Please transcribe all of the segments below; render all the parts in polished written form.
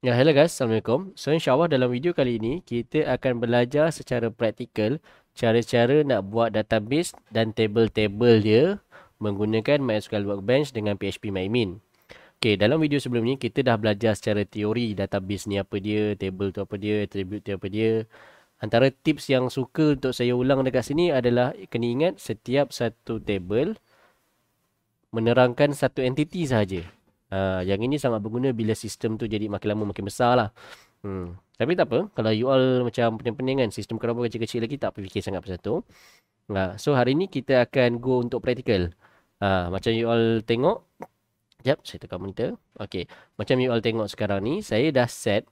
Ya, hello guys, Assalamualaikum. So, insyaAllah dalam video kali ini, kita akan belajar secara praktikal cara-cara nak buat database dan table-table dia menggunakan MySQL Workbench dengan PHP MyAdmin. Okay, dalam video sebelum ni, kita dah belajar secara teori database ni apa dia, table tu apa dia, attribute tu apa dia. Antara tips yang suka untuk saya ulang dekat sini adalah kena ingat setiap satu table menerangkan satu entiti sahaja. Yang ini sangat berguna bila sistem tu jadi makin lama makin besar lah. Tapi tak apa, kalau you all macam pening-pening kan, sistem kenapa kecil-kecil lagi, tak apa fikir sangat pasal tu. So hari ni kita akan go untuk practical. Macam you all tengok, sekejap saya tekan monitor. Okay, macam you all tengok sekarang ni, saya dah set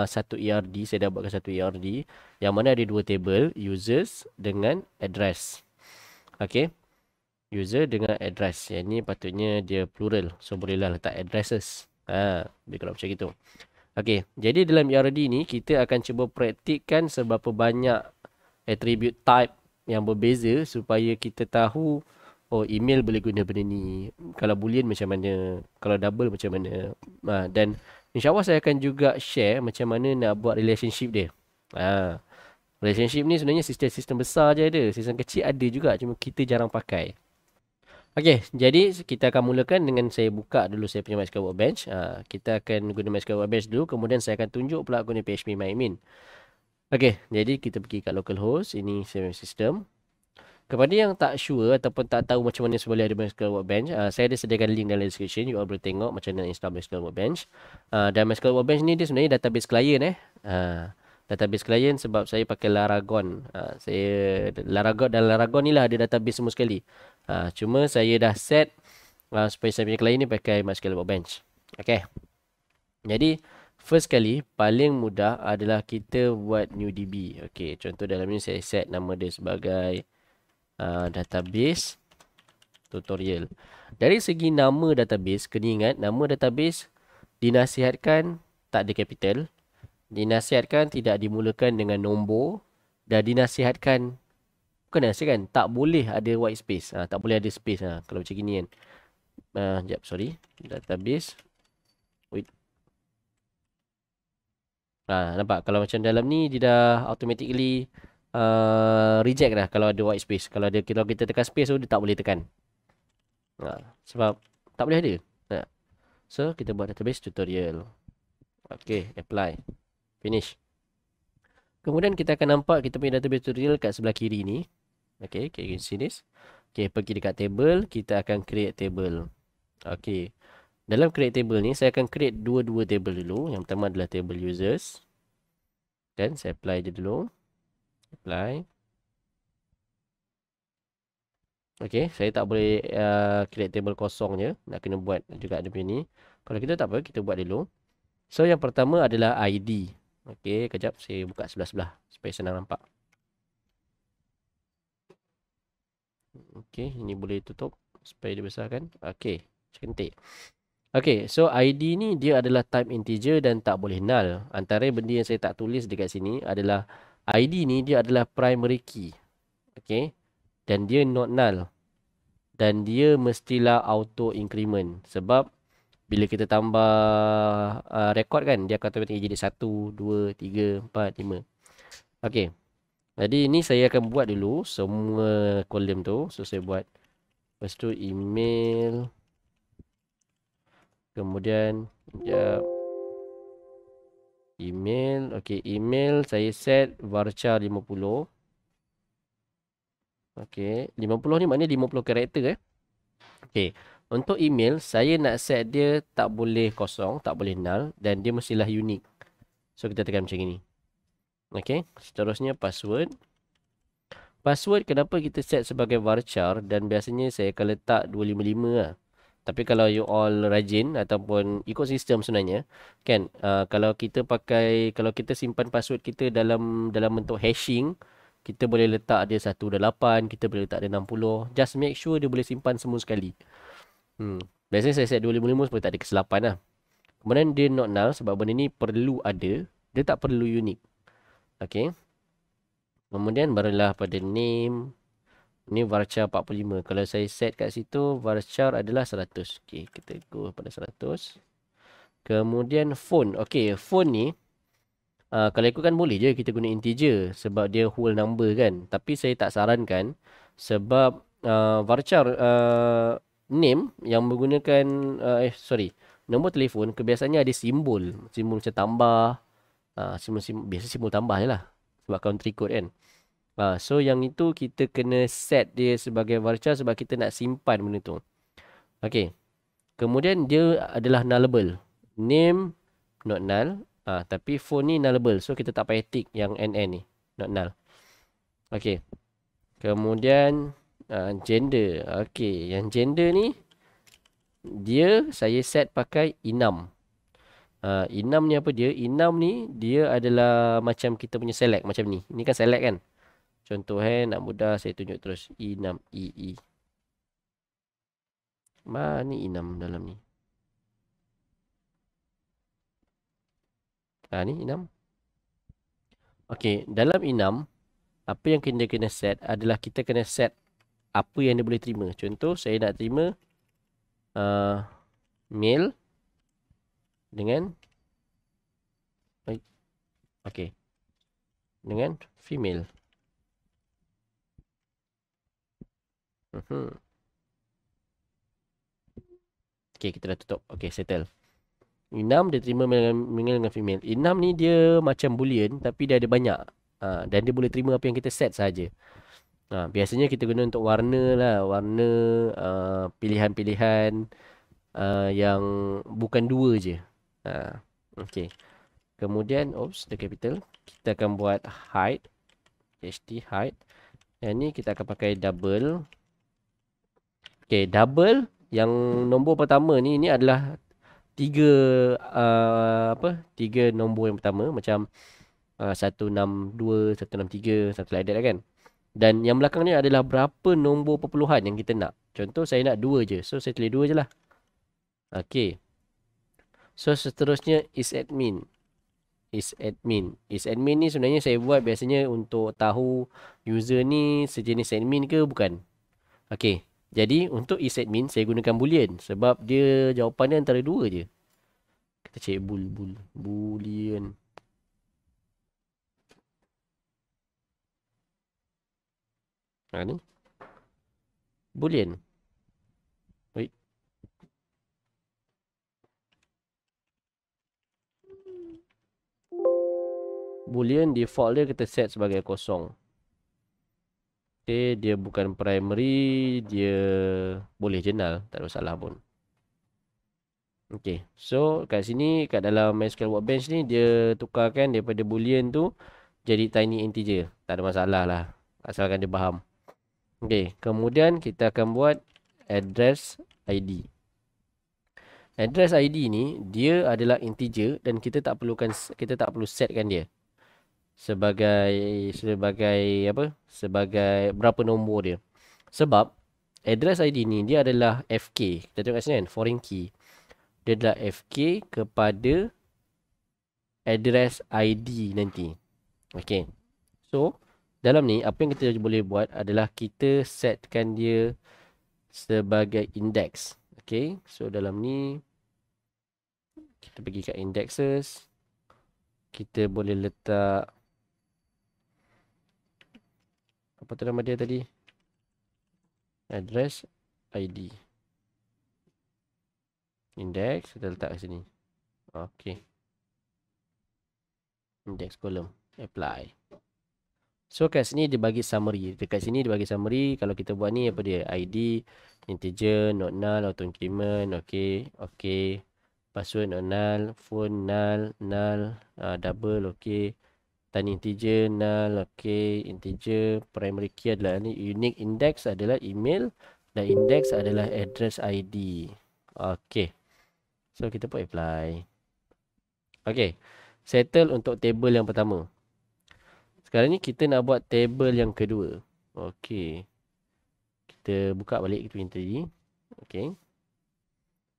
satu ERD, saya dah buatkan satu ERD yang mana ada dua table, users dengan address. Okay, user dengan address. Yang ni patutnya dia plural. So bolehlah letak addresses. Lebih kurang macam gitu. Okey, jadi dalam ERD ni kita akan cuba praktikkan seberapa banyak attribute type yang berbeza supaya kita tahu oh email boleh guna benda ni. Kalau boolean macam mana, kalau double macam mana. Dan insyaAllah saya akan juga share macam mana nak buat relationship dia. Relationship ni sebenarnya sistem-sistem besar je ada. Sistem kecil ada juga, cuma kita jarang pakai. Okey, jadi kita akan mulakan dengan saya buka dulu saya punya MySQL Workbench. Kita akan guna MySQL Workbench dulu, kemudian saya akan tunjuk pula guna PHP MyAdmin. Okey, jadi kita pergi kat localhost, ini saya punya sistem. Kepada yang tak sure ataupun tak tahu macam mana seboleh ada MySQL Workbench, saya ada sediakan link dalam description, you all boleh tengok macam mana install MySQL Workbench. Dan MySQL Workbench ni dia sebenarnya database client database client sebab saya pakai Laragon. Laragon dan Laragon ni lah ada database semua sekali. Cuma saya dah set supaya saya punya client ni pakai MySQL Workbench. Okay. Jadi first kali paling mudah adalah kita buat new DB. Okay, contoh dalam ni saya set nama dia sebagai database tutorial. Dari segi nama database, kena ingat nama database dinasihatkan tak ada capital. Dinasihatkan tidak dimulakan dengan nombor. Dan dinasihatkan, bukan nasihatkan, tak boleh ada white space. Tak boleh ada space kalau macam gini kan. Sekejap, sorry. Database. Wait. Nampak? Kalau macam dalam ni, dia dah automatically reject dah kalau ada white space. Kalau kita tekan space tu, dia tak boleh tekan. Sebab tak boleh ada. So, kita buat database tutorial. Okay, apply. Finish. Kemudian kita akan nampak kita punya database tutorial kat sebelah kiri ni. Okay, you can see this. Okay, pergi dekat table, kita akan create table. Okay, dalam create table ni, saya akan create dua table dulu. Yang pertama adalah table users. Dan saya apply je dulu. Apply. Okay, saya tak boleh create table kosong je. Nak kena buat juga ada ni. Kalau kita tak apa, kita buat dulu. So, yang pertama adalah ID. Okay, kejap saya buka sebelah-sebelah supaya senang nampak. Okay, ini boleh tutup supaya dibesarkan. Okay, cantik. Okay, so ID ni dia adalah type integer dan tak boleh null. Antara benda yang saya tak tulis dekat sini adalah ID ni dia adalah primary key. Okay, dan dia not null. Dan dia mestilah auto increment. Sebab bila kita tambah rekod kan, dia akan automatically jadi 1, 2, 3, 4, 5. Okay. Jadi ini saya akan buat dulu semua kolom tu. So saya buat. Lepas tu email. Kemudian email. Okay, email saya set varchar 50. Okay, 50 ni maknanya 50 karakter Okay, untuk email saya nak set dia tak boleh kosong, tak boleh null dan dia mestilah unique. So kita tekan macam ini. Okay, seterusnya password. Password kenapa kita set sebagai varchar dan biasanya saya akan letak 255 lah. Tapi kalau you all rajin ataupun ikut sistem sebenarnya kan, kalau kita simpan password kita dalam bentuk hashing, kita boleh letak dia 128, kita boleh letak dia 60. Just make sure dia boleh simpan semua sekali. Biasanya saya set 255 supaya tak ada kesilapan lah. Kemudian dia not null sebab benda ni perlu ada, dia tak perlu unique. Okay. Kemudian barulah pada name. Ni varchar 45. Kalau saya set kat situ, varchar adalah 100. Okay, kita go pada 100. Kemudian phone. Okey, phone ni kalau ikutkan boleh je kita guna integer sebab dia whole number kan. Tapi saya tak sarankan sebab varchar name yang menggunakan sorry, nombor telefon kebiasaannya ada simbol. Simbol macam tambah, simbol-simbol biasa simbol tambah je lah sebab country code kan. So yang itu kita kena set dia sebagai varchar sebab kita nak simpan benda tu. Okey. Kemudian dia adalah nullable. Name not null. Tapi phone ni nullable. So kita tak payah tick yang NN ni. Not null. Okey. Kemudian gender. Okey. Yang gender ni dia saya set pakai enum. Enum ni apa dia? Enum ni dia adalah macam kita punya select macam ni. Ini kan select kan? Contoh nak mudah saya tunjuk terus. Enum. EE. Mana enum dalam ni? Ni enum. Okey, dalam enum apa yang kita kena set adalah kita kena set apa yang dia boleh terima. Contoh saya nak terima male dengan okey dengan female. Okey, kita dah tutup. Okey, settle. Enum dia terima male dengan female. Enum ni dia macam boolean tapi dia ada banyak. Dan dia boleh terima apa yang kita set saja. Biasanya kita guna untuk warna lah, warna pilihan-pilihan yang bukan dua je. Okey. Kemudian, the capital. Kita akan buat height. height. Yang ni kita akan pakai double. Okey, double yang nombor pertama ni adalah tiga tiga nombor yang pertama macam 162, 163, satu like that lah kan. Dan yang belakang ni adalah berapa nombor perpuluhan yang kita nak. Contoh saya nak 2 je. So saya tulis 2 je lah. Okey. So seterusnya is admin. Is admin. Is admin ni sebenarnya saya buat biasanya untuk tahu user ni sejenis admin ke bukan. Okey. Jadi untuk is admin saya gunakan boolean sebab dia jawapannya antara 2 je. Kita cek boolean. Ni boolean. Wait. Boolean default dia kita set sebagai kosong. Okay, dia bukan primary, dia boleh je null, tak ada masalah pun. Okay, so kat sini, kat dalam MySQL Workbench ni, dia tukarkan daripada boolean tu jadi tiny integer. Tak ada masalah lah, asalkan dia faham. Okay, kemudian kita akan buat address ID. Address ID ni, dia adalah integer dan kita tak perlu setkan dia sebagai berapa nombor dia. Sebab address ID ni dia adalah FK. Kita tengok kat sini kan, foreign key. Dia adalah FK kepada address ID nanti. Okay. So, dalam ni apa yang kita boleh buat adalah kita setkan dia sebagai index. Okay. So, dalam ni kita pergi kat indexes. Kita boleh letak apa tu nama dia tadi? Address ID. Index kita letak kat sini. Okey. Index column. Apply. So kat sini dia bagi summary. Dekat sini dia bagi summary. Kalau kita buat ni apa dia? ID, integer, not null, auto increment. Okey. Okey. Password not null, phone null, null, double okey. Tiny integer null, okey. Integer primary key adalah ni, unique index adalah email dan index adalah address ID. Okey. So kita pun apply. Okey. Settle untuk table yang pertama. Sekarang ni kita nak buat table yang kedua. Okey. Kita buka balik kita punya tadi. Okey.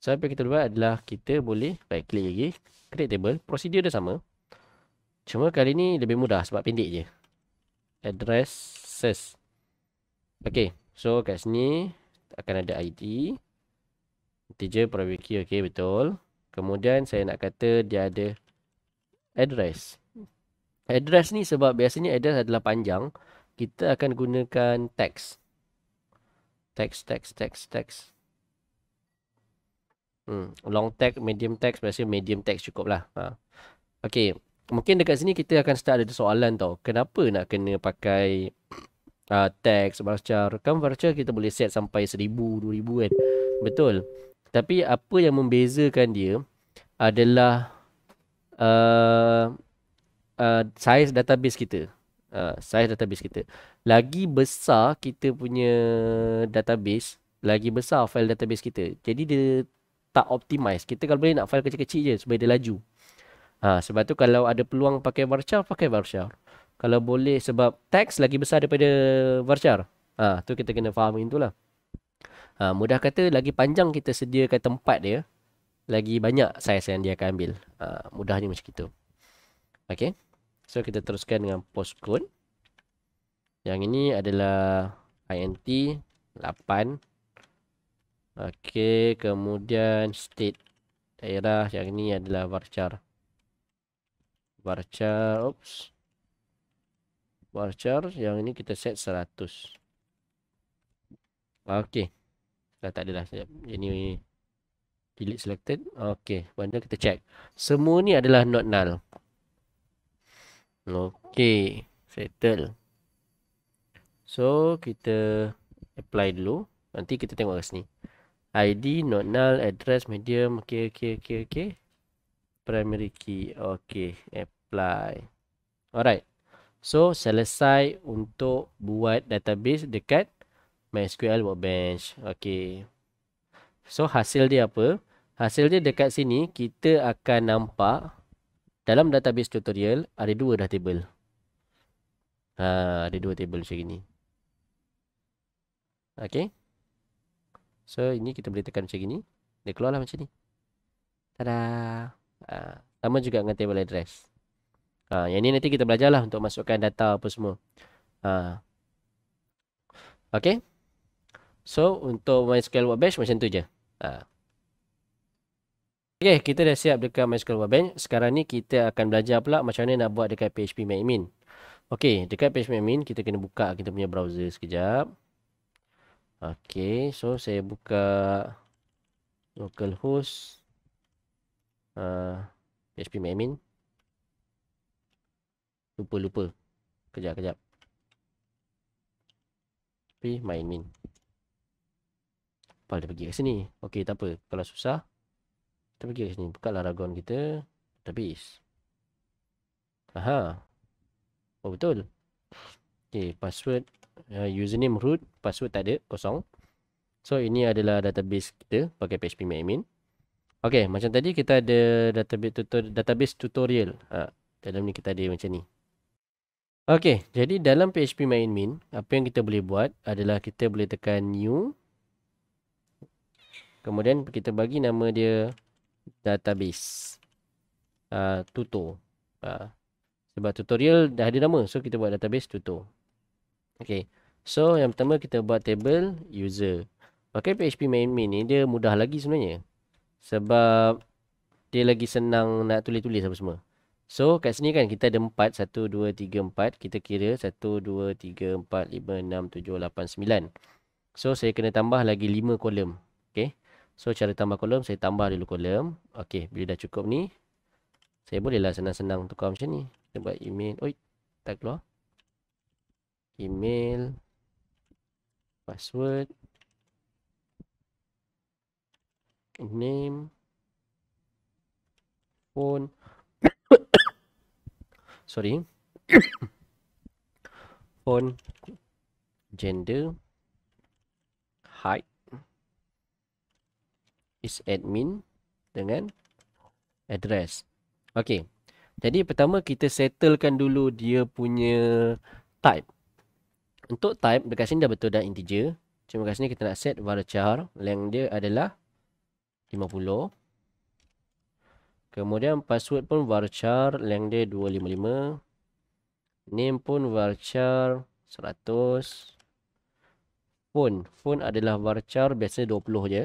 So apa yang kita buat adalah kita boleh right click lagi, create table. Prosedur dia sama. Cuma kali ni lebih mudah sebab pendek je. Addresses. Okey. So kat sini akan ada ID. Integer primary key. Okey, betul. Kemudian saya nak kata dia ada address. Address ni sebab biasanya address adalah panjang, kita akan gunakan text. Text. Long text, medium text, biasanya medium text cukup lah. Okay. Mungkin dekat sini kita akan start ada soalan tau. Kenapa nak kena pakai teks, varchar? Kan varchar kita boleh set sampai 1000, 2000 kan. Betul. Tapi apa yang membezakan dia adalah size database kita. Size database kita. Lagi besar kita punya database, lagi besar file database kita. Jadi dia tak optimize. Kita kalau boleh nak file kecil-kecil je supaya dia laju. Sebab tu kalau ada peluang pakai varchar, pakai varchar. Kalau boleh, sebab teks lagi besar daripada varchar. Tu kita kena faham itu lah. Mudah kata lagi panjang kita sediakan tempat dia, lagi banyak saiz yang dia akan ambil. Mudahnya macam itu. Okay. So kita teruskan dengan postcode. Yang ini adalah INT 8. Okay. Kemudian state daerah. Yang ini adalah varchar. Varchar yang ini kita set 100. Okey. Dah tak adalah sekejap. Ini delete selected. Okey, benda kita check. Semua ni adalah not null. Okey, settle. So, kita apply dulu. Nanti kita tengok kat sini. ID not null, address medium. Okey. Primary key. Okey, apply. Alright. So, selesai untuk buat database dekat MySQL Workbench. Okey. So, hasil dia apa? Hasil dia dekat sini, kita akan nampak dalam database tutorial, ada dua dah table. Ada dua table macam ini. Okey. So, ini kita boleh tekan macam ini. Dia keluarlah macam ni. Tada! Sama juga dengan table address. Yang ni nanti kita belajarlah untuk masukkan data apa semua. Okay. So, untuk MySQL Workbench macam tu je. Okay, kita dah siap dekat MySQL Workbench. Sekarang ni kita akan belajar pula macam mana nak buat dekat PHP-MyAdmin. Okay, dekat PHP-MyAdmin kita kena buka kita punya browser sekejap. Okay, so saya buka localhost PHP-MyAdmin. Lupa. Kejap. MyAdmin. Apa dia pergi kat sini? Okey, tak apa. Kalau susah, kita pergi kat sini. Buka lah Aragon kita. Database. Oh, betul. Okey, password. Username root. Password tak ada. Kosong. So, ini adalah database kita pakai PHP-MyAdmin. Okey, macam tadi kita ada database tutorial. Dalam ni kita ada macam ni. Okey, jadi dalam PHP-MyAdmin, apa yang kita boleh buat adalah kita boleh tekan new. Kemudian kita bagi nama dia database. Tutor. Sebab tutorial dah ada nama, so kita buat database tutor. Okey. So, yang pertama kita buat table user. Pakai PHP-MyAdmin ni dia mudah lagi sebenarnya. Sebab dia lagi senang nak tulis-tulis apa semua. So, kat sini kan kita ada 4. 1, 2, 3, 4. Kita kira 1, 2, 3, 4, 5, 6, 7, 8, 9. So, saya kena tambah lagi 5 kolom. Okay. So, cara tambah kolom, saya tambah dulu kolom. Okay, bila dah cukup ni, saya bolehlah senang-senang tukar macam ni. Kita buat email. Oi, tak keluar. Email. Password. Name. Phone. Sorry. Phone. Gender. Height. Is admin. Dengan address. Okay. Jadi pertama kita settlekan dulu dia punya type. Untuk type dekat sini dah betul dah integer. Cuma kat sini kita nak set varchar. Length dia adalah 50. Kemudian password pun varchar. Length dia 255. Name pun varchar 100. Phone adalah varchar biasanya 20 je.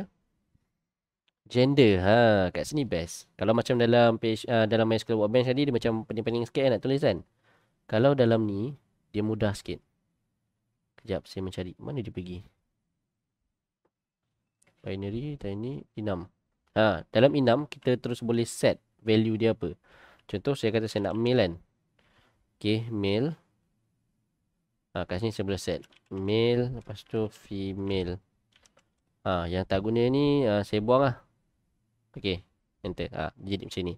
Gender. Kat sini best. Kalau macam dalam dalam MySQL Workbench tadi dia macam pening-pening sikit kan nak tulis kan. Kalau dalam ni dia mudah sikit. Kejap saya mencari. Mana dia pergi? Binary, tiny, enum. Dalam enum kita terus boleh set value dia apa. Contoh saya kata saya nak male kan. Okay, male. Kat sini saya boleh set male, lepas tu female. Yang tak guna ni saya buang lah. Okay, enter. Dia jadi macam ni.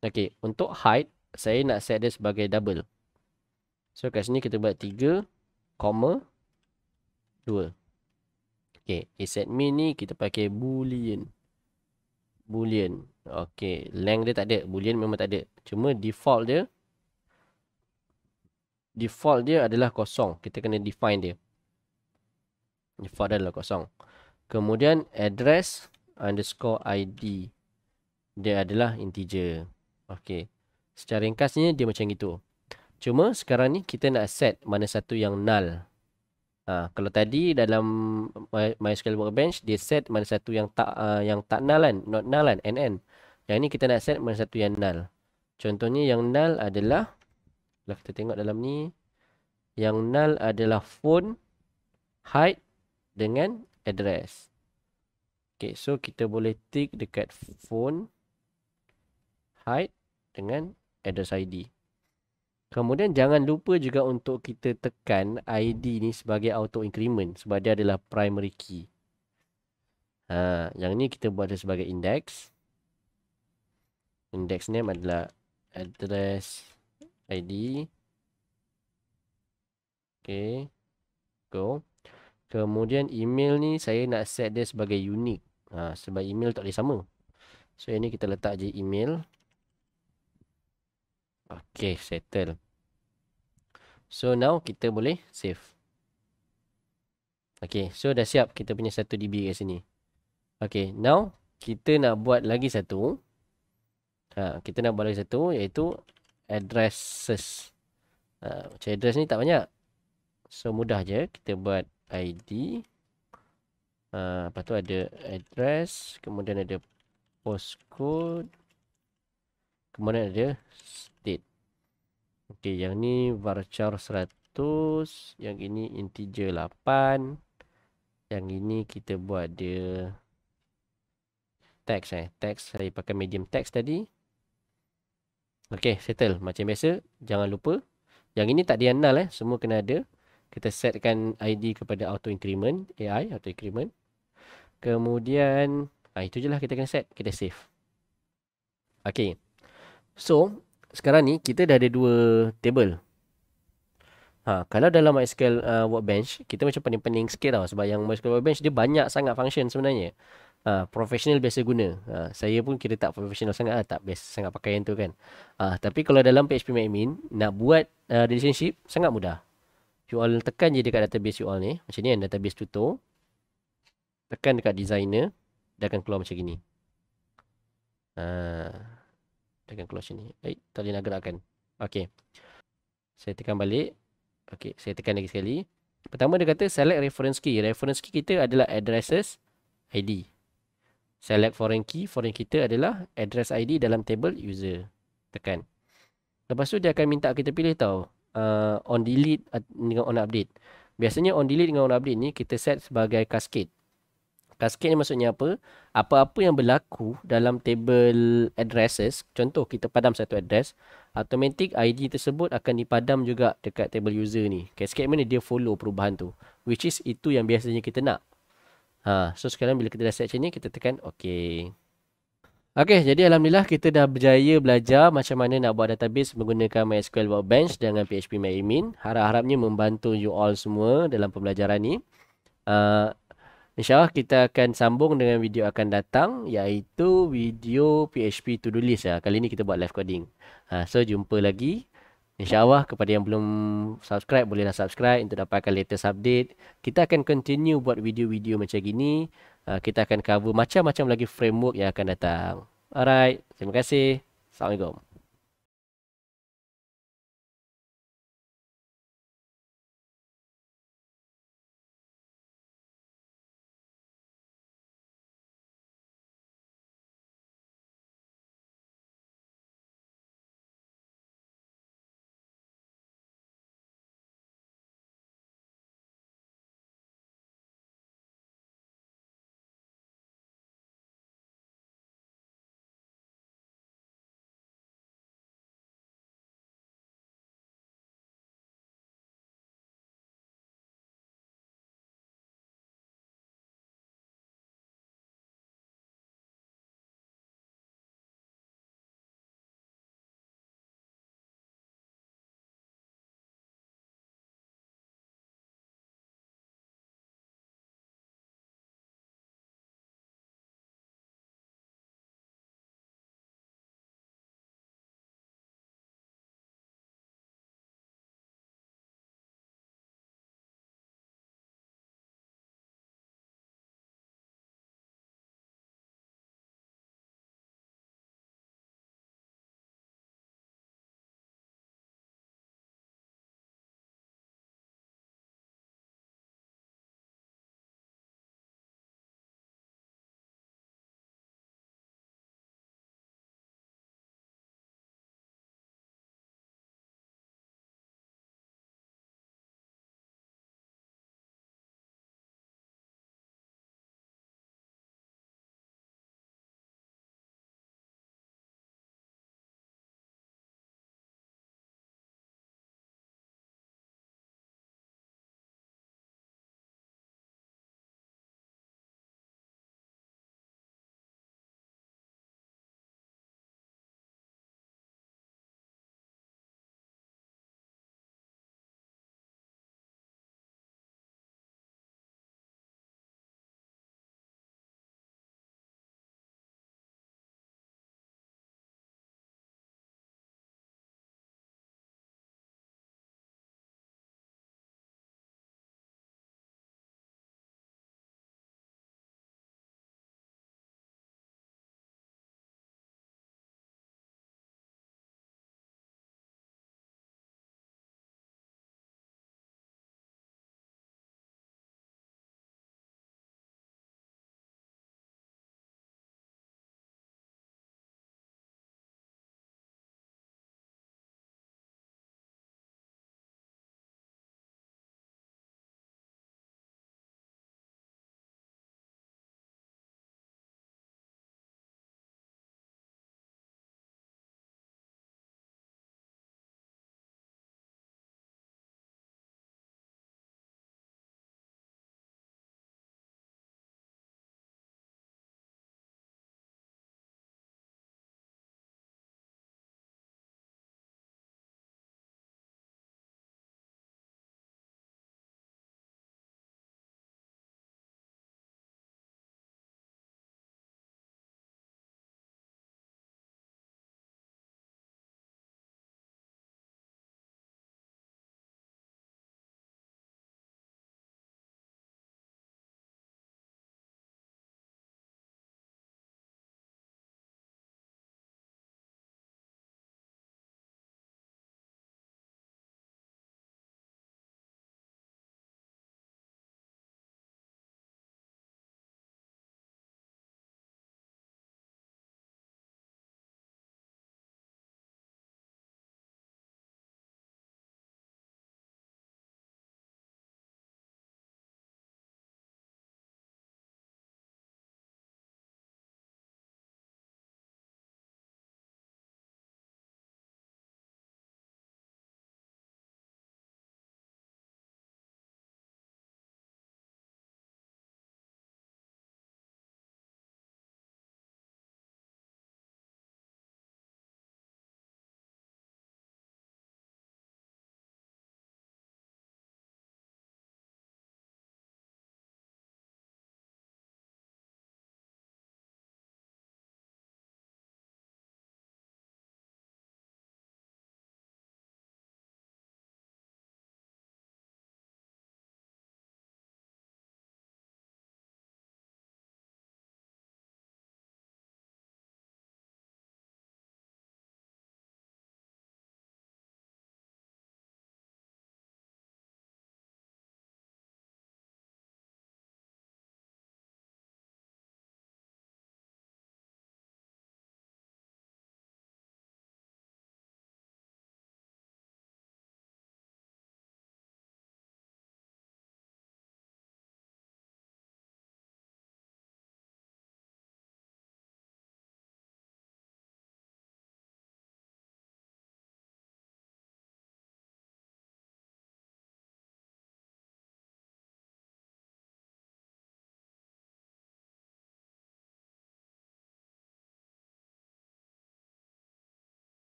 Okay, untuk height saya nak set dia sebagai double. So kat sini kita buat 3, 2. Okay, asadmin ni kita pakai boolean. Boolean. Okay, length dia tak ada. Boolean memang tak ada. Cuma default dia adalah kosong. Kita kena define dia. Default dia adalah kosong. Kemudian address underscore ID. Dia adalah integer. Okay. Secara ringkasnya dia macam itu. Cuma sekarang ni kita nak set mana satu yang null. Kalau tadi dalam MySQL Workbench dia set mana satu yang tak null kan, not null kan, NN. Yang ni kita nak set mana satu yang null. Contohnya yang null adalah, kalau kita tengok dalam ni, yang null adalah phone, height dengan address. Okay, so kita boleh tick dekat phone, height dengan address ID. Kemudian jangan lupa juga untuk kita tekan ID ni sebagai auto increment sebab dia adalah primary key. Yang ni kita buat dia sebagai index. Index name adalah address ID. Okay. Go. Kemudian email ni saya nak set dia sebagai unique. Sebab email tak boleh sama. So yang ni kita letak je email. Okay, settle. So now kita boleh save. Okay, so dah siap kita punya 1 DB kat sini. Okay, now kita nak buat lagi satu. Kita nak buat lagi satu iaitu addresses. Macam address ni tak banyak. So mudah je kita buat ID. Lepas tu ada address, kemudian ada postcode, kemudian ada state. Okay, yang ni varchar 100, yang ini integer 8. Yang ini kita buat dia text text saya pakai medium text tadi. Okay, settle. Macam biasa, jangan lupa yang ini tak ada yang null semua kena ada. Kita setkan ID kepada auto increment, AI auto increment. Kemudian itu je lah kita kena set. Kita save. Okay, so sekarang ni kita dah ada 2 table. Kalau dalam MySQL Workbench kita macam pening-pening sikit tau. Sebab yang MySQL Workbench dia banyak sangat function sebenarnya. Professional biasa guna. Saya pun kira tak professional sangat lah. Tak biasa sangat pakai yang tu kan. Tapi kalau dalam PHPMyAdmin nak buat relationship sangat mudah. You all tekan je dekat database you all ni. Macam ni kan, database tutor. Tekan dekat designer. Dia akan keluar macam gini. Dia akan keluar macam ni. Tak boleh nak gerakkan. Okay. Saya tekan balik. Okay, saya tekan lagi sekali. Pertama dia kata select reference key. Reference key kita adalah addresses ID. Select foreign key. Foreign kita adalah address ID dalam table user. Tekan. Lepas tu dia akan minta kita pilih tau. On delete dengan on update. Biasanya on delete dengan on update ni kita set sebagai cascade. Cascade ni maksudnya apa? Apa-apa yang berlaku dalam table addresses, contoh kita padam satu address, automatic ID tersebut akan dipadam juga dekat table user ni. Cascade mana dia follow perubahan tu. Which is itu yang biasanya kita nak. So sekarang bila kita dah set macam ni, kita tekan OK. Okay, jadi Alhamdulillah kita dah berjaya belajar macam mana nak buat database menggunakan MySQL Workbench dengan PHPMyAdmin. Harap-harapnya membantu you all semua dalam pembelajaran ni. InsyaAllah kita akan sambung dengan video akan datang, iaitu video PHP to-do list. Kali ni kita buat live coding. So jumpa lagi. InsyaAllah kepada yang belum subscribe, bolehlah subscribe untuk dapatkan latest update. Kita akan continue buat video-video macam gini. Kita akan cover macam-macam lagi framework yang akan datang. Alright, terima kasih. Assalamualaikum.